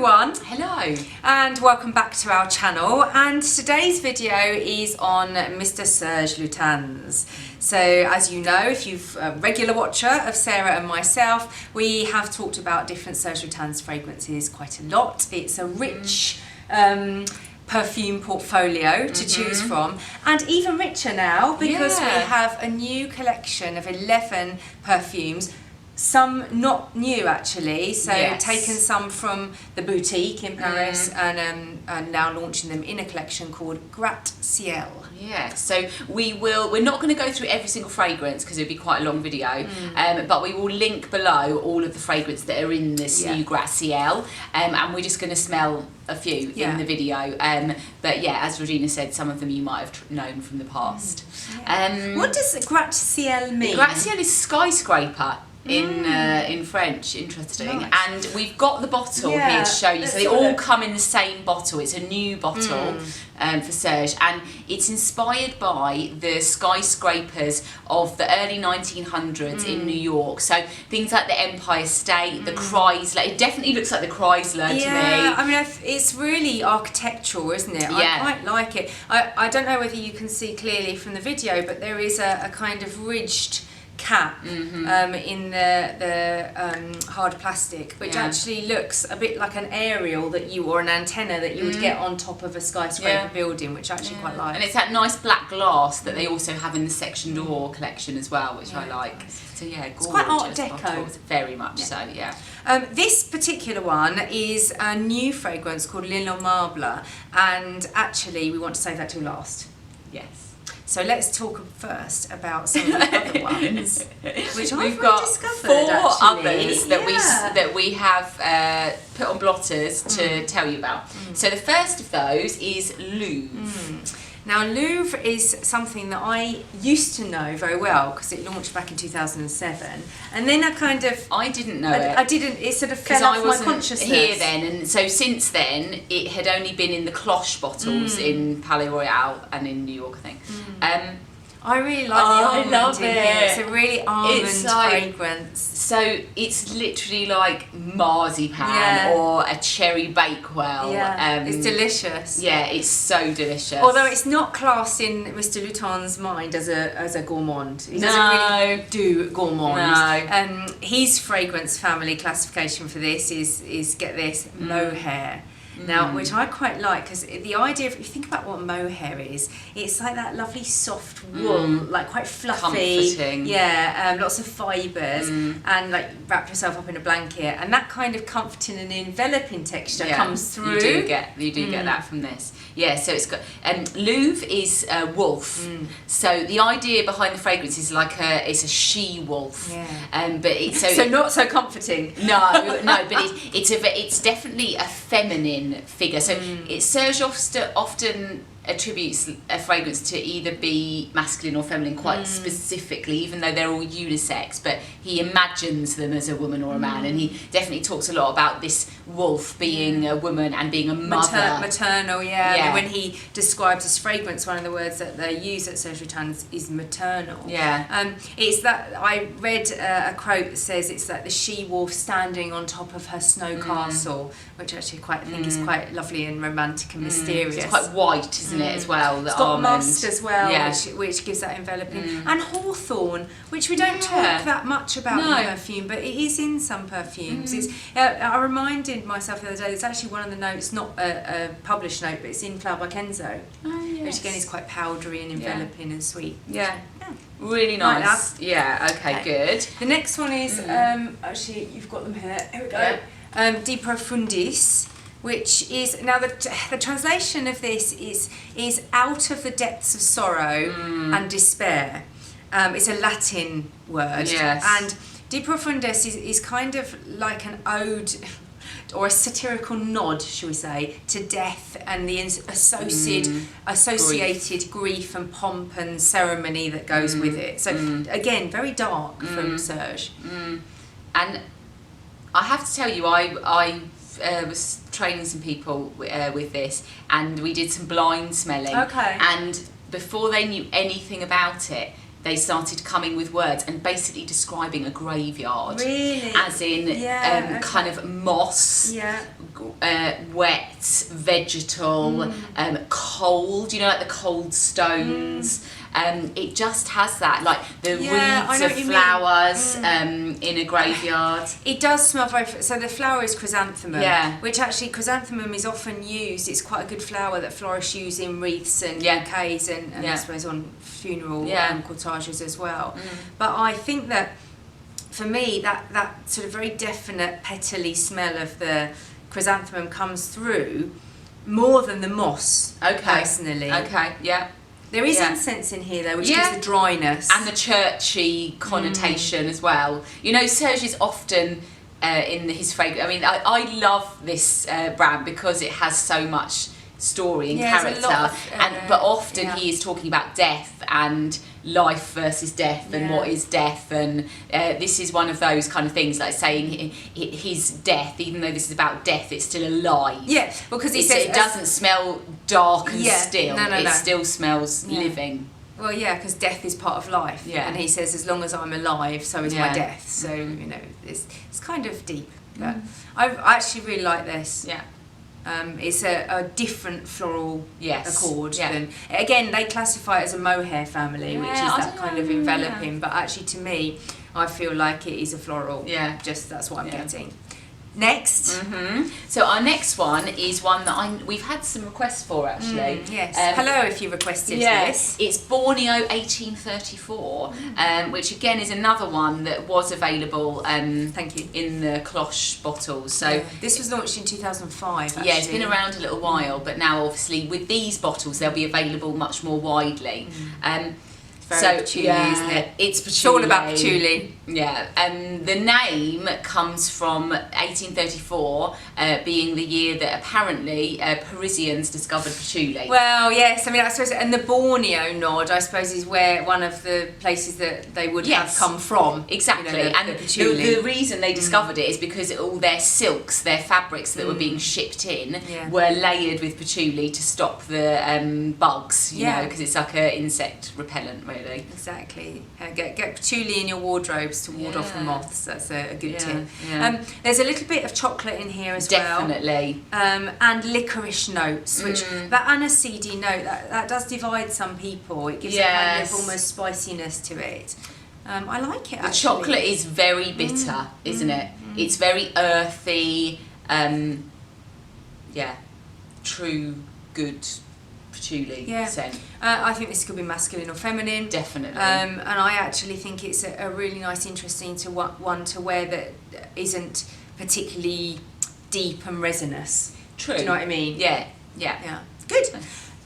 everyone. Hello. And welcome back to our channel. And today's video is on Mr. Serge Lutens. So as you know, if you've a regular watcher of Sarah and myself, we have talked about different Serge Lutens fragrances quite a lot. It's a rich perfume portfolio to choose from, and even richer now because we have a new collection of 11 perfumes. Some not new actually, so taken some from the boutique in Paris and now launching them in a collection called Gratte Ciel. Yeah, so we're not going to go through every single fragrance because it would be quite a long video, but we will link below all of the fragrances that are in this new Gratte Ciel, and we're just going to smell a few in the video. But yeah, as Regina said, some of them you might have known from the past. What does Gratte Ciel mean? Gratte Ciel is skyscraper in French. Interesting. Nice. And we've got the bottle here to show you. So they all come in the same bottle. It's a new bottle for Serge, and it's inspired by the skyscrapers of the early 1900s in New York. So things like the Empire State, the Chrysler. It definitely looks like the Chrysler to me. Yeah, I mean, it's really architectural, isn't it? I quite like it. I don't know whether you can see clearly from the video, but there is a kind of ridged cap in the hard plastic, which actually looks a bit like an aerial or an antenna that you would get on top of a skyscraper building, which I actually quite like. And it's that nice black glass that they also have in the section door collection as well, which I like. Nice. So yeah, gorgeous. It's quite Art Deco. Bottles. Very much so, yeah. This particular one is a new fragrance called L'Innommable, and actually we want to save that till last. Yes. So let's talk first about some of the other ones, which we've got discovered, 4 actually. others that we have put on blotters to tell you about. So the first of those is Louvre. Now Louvre is something that I used to know very well because it launched back in 2007, and then I didn't know it. I didn't. It sort of fell off my consciousness here then, and so since then it had only been in the cloche bottles in Palais Royal and in New York, I think. I really like the almond in here. It's a really almond fragrance. So it's literally like marzipan or a cherry bakewell. Yeah, it's delicious. Yeah, it's so delicious. Although it's not classed in Mr. Lutens' mind as a gourmand. He doesn't really do gourmand. No. His fragrance family classification for this is get this, mohair. Now, which I quite like, because the idea of, if you think about what mohair is, it's like that lovely soft wool, like quite fluffy, comforting. Lots of fibres, and like wrap yourself up in a blanket, and that kind of comforting and enveloping texture comes through. You do get that from this. Yeah, so it's got Louvre is wolf. So the idea behind the fragrance is like it's a she wolf. But it's so not so comforting. No, but it's definitely a feminine figure. So Serge often attributes a fragrance to either be masculine or feminine quite specifically, even though they're all unisex, but he imagines them as a woman or a man, and he definitely talks a lot about this wolf being a woman and being a mother. Maternal, And when he describes his fragrance, one of the words that they use at Serge Lutens is maternal. It's that, I read a quote that says it's like the she-wolf standing on top of her snow castle, which actually I think is quite lovely and romantic and mysterious. It's quite white, isn't it, as well? It's got musk as well, which gives that enveloping. And hawthorn, which we don't talk that much about in perfume, but it is in some perfumes. I reminded myself the other day, it's actually one of the notes, not a published note, but it's in Flower by Kenzo, which again is quite powdery and enveloping and sweet. Really nice. Okay, good. The next one is, actually you've got them here, we go. De Profundis, which is, now the translation of this is out of the depths of sorrow and despair. It's a Latin word. And De Profundis is kind of like an ode or a satirical nod, shall we say, to death and the associated grief and pomp and ceremony that goes with it. So again, very dark from Serge. And I have to tell you, I was training some people with this, and we did some blind smelling. And before they knew anything about it, they started coming with words and basically describing a graveyard. Really? As in kind of moss, wet, vegetal, cold, like the cold stones. It just has that, like the wreaths of flowers in a graveyard. It does smell very... So the flower is chrysanthemum, which actually chrysanthemum is often used. It's quite a good flower that florists use in wreaths and bouquets and I suppose on funeral cortages as well. But I think that for me that sort of very definite petally smell of the chrysanthemum comes through more than the moss, personally. There is incense in here though, which gives the dryness. And the churchy connotation as well. Serge is often in his fragrance. I mean, I love this brand because it has so much story and character. But often he is talking about death and life versus death and what is death, and this is one of those kind of things, like saying his death, even though this is about death, it's still alive. Because he says it doesn't smell dark and still. No. It still smells living. Well, because death is part of life, and he says as long as I'm alive, so is my death. So it's kind of deep, but I actually really like this. It's a different floral accord than, again, they classify it as a mohair family, which is that kind of enveloping, but actually to me I feel like it is a floral. Just that's what I'm getting. Next. So our next one is one that we've had some requests for, actually. Hello, if you requested this. It's Borneo 1834, which again is another one that was available thank you, in the cloche bottles. So this was launched in 2005, actually. it's been around a little while, but now obviously with these bottles they'll be available much more widely. Patchouli, isn't it? It's all about patchouli. And the name comes from 1834, being the year that apparently Parisians discovered patchouli. Well, yes, I mean, I suppose, and the Borneo nod, I suppose, is where one of the places that they would have come from. Exactly, and the reason they discovered it is because all their silks, their fabrics that were being shipped in, were layered with patchouli to stop the bugs, you know, because it's like an insect repellent, really. Exactly. Get patchouli in your wardrobes to ward off the moths. That's a good tip. There's a little bit of chocolate in here as well. Definitely. And licorice notes, which that aniseedy note, that does divide some people. It gives a kind of almost spiciness to it. I like it, actually. The chocolate is very bitter, isn't it? It's very earthy. True, good patchouli scent. I think this could be masculine or feminine. Definitely. And I actually think it's a really nice, interesting one to wear that isn't particularly deep and resinous. True. Do you know what I mean? Yeah. Good.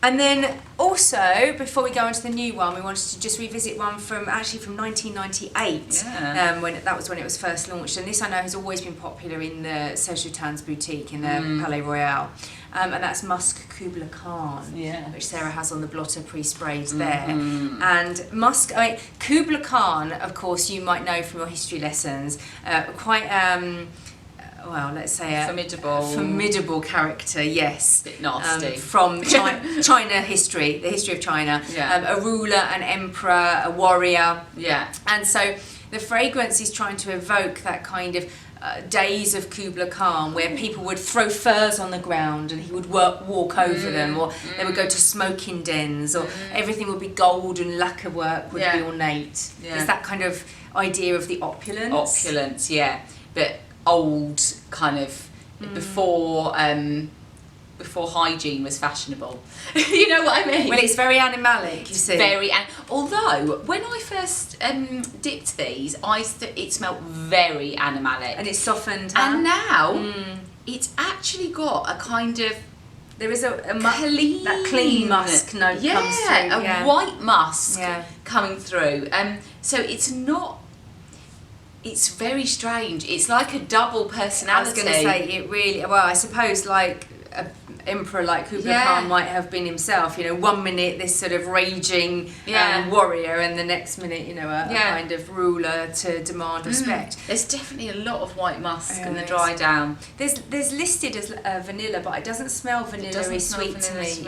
And then also, before we go on to the new one, we wanted to just revisit one from 1998. When that was when it was first launched. And this, I know, has always been popular in the Serge Lutens boutique in the Palais Royal. And that's Musk Kubla Khan, which Sarah has on the blotter pre-sprayed there. And Musk, Kubla Khan, of course, you might know from your history lessons, quite well, let's say a formidable character, yes. Bit nasty. From China history, the history of China. A ruler, an emperor, a warrior. And so the fragrance is trying to evoke that kind of days of Kubla Khan, where people would throw furs on the ground and he would walk over them, or they would go to smoking dens, or everything would be gold and lacquer work would be ornate. It's that kind of idea of the opulence. Opulence, but old, kind of before hygiene was fashionable. You know what I mean? Well, it's very animalic, you see. Although when I first dipped these, it smelled very animalic, and it's softened. And now it's actually got a kind of, there is a clean musk note comes through. A white musk coming through. So it's not. It's very strange. It's like a double personality. I was going to say, it really, well, I suppose like a emperor like Kubla Khan might have been himself. You know, 1 minute this sort of raging warrior, and the next minute, you know, a kind of ruler to demand respect. There's definitely a lot of white musk in the dry down. There's listed as vanilla, but it doesn't smell vanilla-y sweet to me.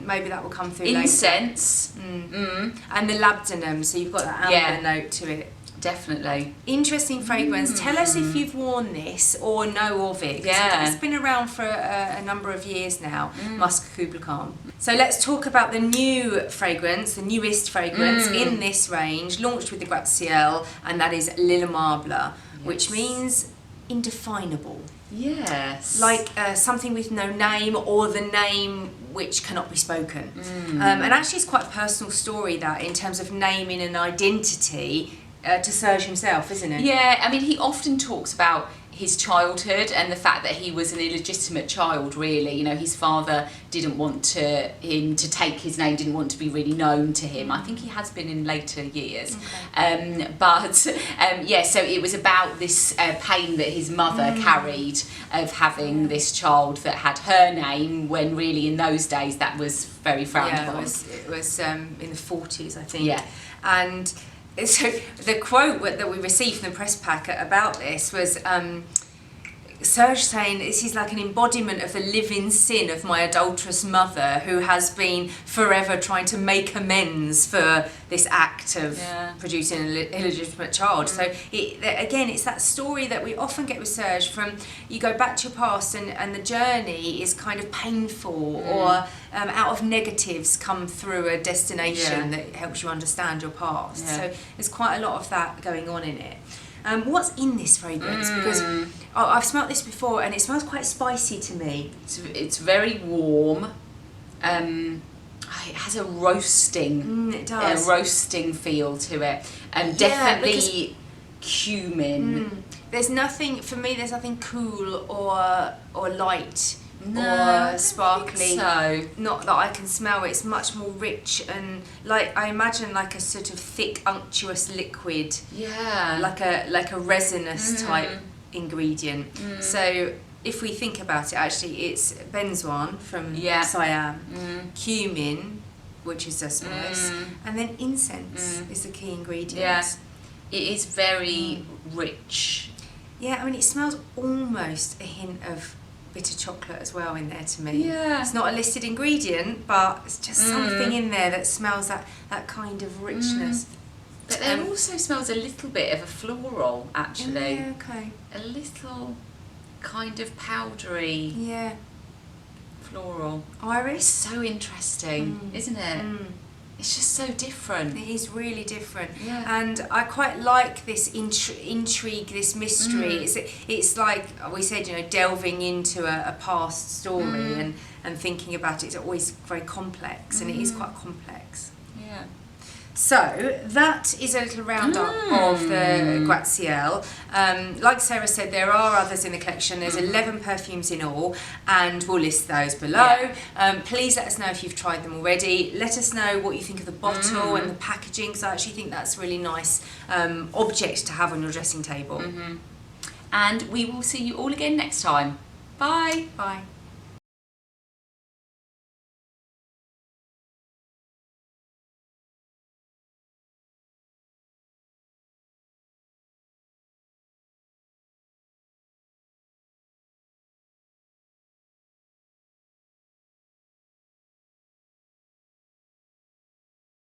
Maybe that will come through Incense. later. And the labdanum, so you've got that amber note to it. Definitely. Interesting fragrance. Tell us if you've worn this or know of it. It's been around for a number of years now, Musk Kubla Khan. So let's talk about the new fragrance, the newest fragrance in this range, launched with the Gratte Ciel, and that is L'Innommable, which means indefinable. Yes. Like something with no name, or the name which cannot be spoken. And actually it's quite a personal story, that, in terms of naming an identity, to Serge himself, isn't it? Yeah, I mean, he often talks about his childhood and the fact that he was an illegitimate child, really. You know, his father didn't want him to take his name, didn't want to be really known to him. I think he has been in later years. So it was about this pain that his mother carried of having this child that had her name, when really in those days that was very frowned upon. It was in the 40s, I think. Yeah. And so the quote that we received from the press pack about this was Serge saying, this is like an embodiment of the living sin of my adulterous mother, who has been forever trying to make amends for this act of producing an illegitimate child. So again, it's that story that we often get with Serge, from you go back to your past and the journey is kind of painful, or out of negatives come through a destination that helps you understand your past. So there's quite a lot of that going on in it. What's in this fragrance? Because I've smelt this before and it smells quite spicy to me. It's very warm. It has a roasting, a roasting feel to it, and definitely cumin. There's nothing, for me, there's nothing cool or light. No, or sparkly. So. Not that I can smell. It's much more rich, and like, I imagine like a sort of thick, unctuous liquid. Yeah. Like a resinous type ingredient. So if we think about it, actually, it's benzoin from Siam, cumin, which is a spice, and then incense is the key ingredient. Yeah. It is very rich. Yeah, I mean, it smells almost a hint of bitter chocolate as well in there to me. Yeah. It's not a listed ingredient, but it's just something in there that smells that kind of richness. But there also smells a little bit of a floral, actually. Yeah, okay. A little kind of powdery floral. Iris? So interesting, isn't it? It's just so different. It is really different. Yeah. And I quite like this intrigue, this mystery. It's like we said, you know, delving into a past story and thinking about it. It's always very complex, and it is quite complex. Yeah. So that is a little roundup of the Gratte Ciel. Like Sarah said, there are others in the collection. There's 11 perfumes in all, and we'll list those below. Please let us know if you've tried them already. Let us know what you think of the bottle and the packaging, because I actually think that's a really nice object to have on your dressing table. And we will see you all again next time. Bye. Bye.